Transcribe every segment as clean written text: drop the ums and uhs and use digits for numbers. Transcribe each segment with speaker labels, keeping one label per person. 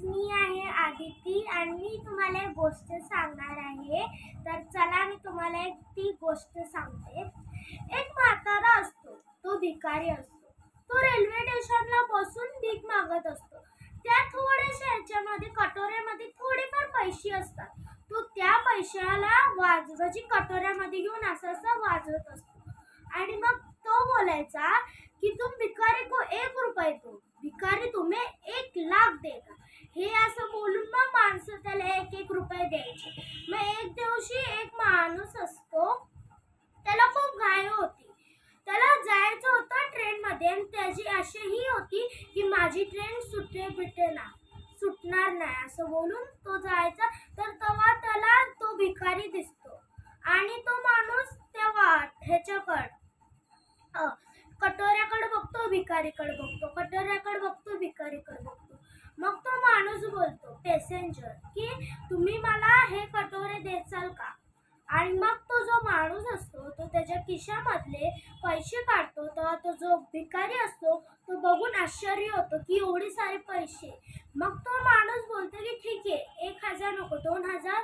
Speaker 1: मी आहे आदिती आणि मी तुम्हाला एक गोष्ट सांगणार आहे. तर चला मी तुम्हाला ती गोष्ट सांगते. एक म्हातारा असतो, तो भिकारी असतो. तो रेल्वे स्टेशनला बसून भीक मागत असतो. त्या थोड्याशा ह्याच्यामध्ये कटोऱ्यामध्ये थोडेफार पैसे असतात. तो त्या पैशाला वाजवाची कटोऱ्यामध्ये घेऊन असं वाजवत असतो. आणि मग तो बोलायचा कि तुम भिकारी को 1 रुपये दो, भिकारी तुम्हें 1 लाख देगा. हे असं बोलून मग माणसं त्याला 1-1 रुपये द्यायचे. मग एक दिवशी एक माणूस असतो, त्याला खूप घाई होती. त्याला जायचं होतं ट्रेनमध्ये आणि त्याची अशीही होती की माझी ट्रेन सुटणार नाही असं बोलून तो जायचा. तर तेव्हा त्याला तो भिकारी दिसतो आणि तो माणूस तेव्हा ह्याच्याकडे कटोऱ्याकडे बघतो, भिकारीकडे बघतो, कटोऱ्याकडे बघतो, भिकारीकडे बघतो. मग तो माणूस बोलतो पॅसेंजर की तुम्ही मला हे कटोरे देचाल का. आणि मग तो जो माणूस असतो तो त्याच्या खिशामधले पैसे काढतो. तर तो जो भिकारी असतो तो बघून आश्चर्य होतो की एवढे सारे पैसे. मग तो माणूस बोलतो की ठीक आहे 1,000 नको 2,000.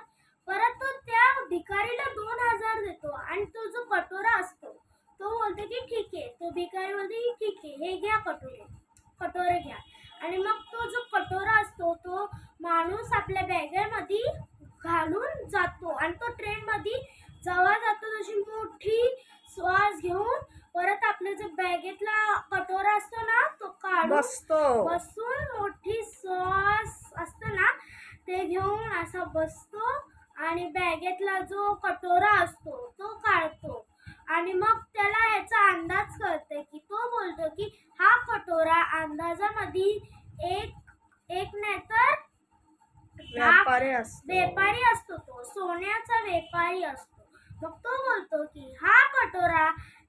Speaker 1: परत तो त्या भिकारीला 2,000 देतो आणि तो जो कटोरा असतो तो बोलतो की ठीक आहे. तो भिकारी बोलतो की ठीक आहे हे घ्या कटोरे घ्या. आणि मग तो जो कटोरा असतो तो माणूस आपल्या बॅगेमध्ये घालून जातो आणि तो ट्रेनमध्ये जेव्हा जातो तशी मोठी श्वास घेऊन परत आपल्या जो बॅगेतला कटोरा असतो ना तो काढून बसून मोठी श्वास असतो ना ते घेऊन असा बसतो आणि बॅगेतला जो कटोरा असतो तो काढतो. आणि मग त्याला याचा अंदाज कळते की तो बोलतो की हा कटोरा अंदाजामध्ये एक नाही तर व्यापारी असतो, तो सोन्याचा व्यापारी असतो. मग तो बोलतो की हा कटोरा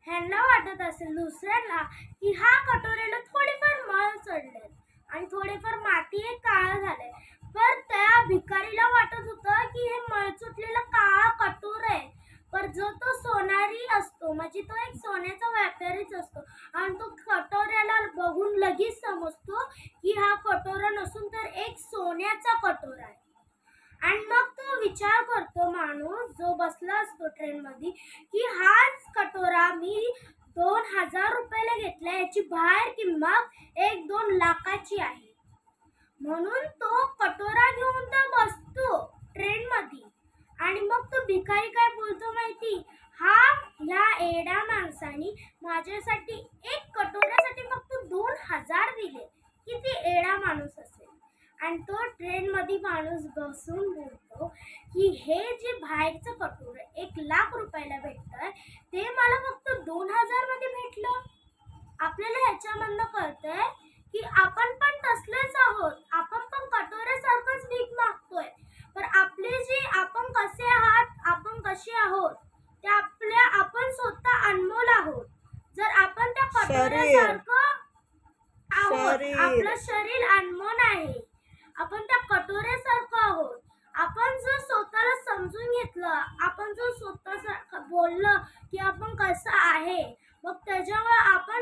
Speaker 1: ह्यांना वाटत असेल दुसऱ्यांना की हा कटोऱ्याला थोडेफार मळ चढले आणि थोडेफार माती काळा झाले. पण त्या भिकारीला वाटत होतं की हे मळ सुटलेला काळा कटोरा आहे. पण जो तो सोनारी असतो म्हणजे तो एक सोन्याचा व्यापारीच असतो आणि तो कटोऱ्याला बघून लगेच समजतो की हा कटोरा नसून तर एक सोन्याचा कटोरा आहे. आणि मग तो विचार करतो माणूस जो बसला असतो ट्रेनमध्ये की हाच कटोरा मी 2,000 रुपयाला घेतला, याची बाहेर किंमत 1-2 लाखाची आहे. म्हणून तो कटोरा घेऊन तो बसतो ट्रेनमध्ये. आणि मग तो भिकारी काय बोलतो माहिती, ह्या एडा माणसाने माझ्यासाठी एक कटोऱ्यासाठी फक्त 2,000 दिले. किती एडा माणूस असेल. आणि तो ट्रेनमध्ये माणूस बसून बोलतो की हे जे बाहेरचं कटोरं 1,00,000 रुपयाला भेटतंय ते मला फक्त 2,000 मध्ये भेटलं. आपल्याला ह्याच्यामधनं कळतंय की आपण पण तसलेच आहोत. आपण पण कटोऱ्यासारखंच भीक मागतोय. पण आपले जे आपण कसे आहात, आपण कसे आहोत ते आपण स्वतः अनमोल आहोत. जर आपण त्या कटोऱ्यासारखं आहोत, आपलं शरीर अनमोल आहे, आपण त्या कटोऱ्यासारखं आहोत. आपण जर स्वतःला समजून घेतलं, आपण जर स्वतः बोललं की आपण कसं आहे, मग त्याच्यावर आपण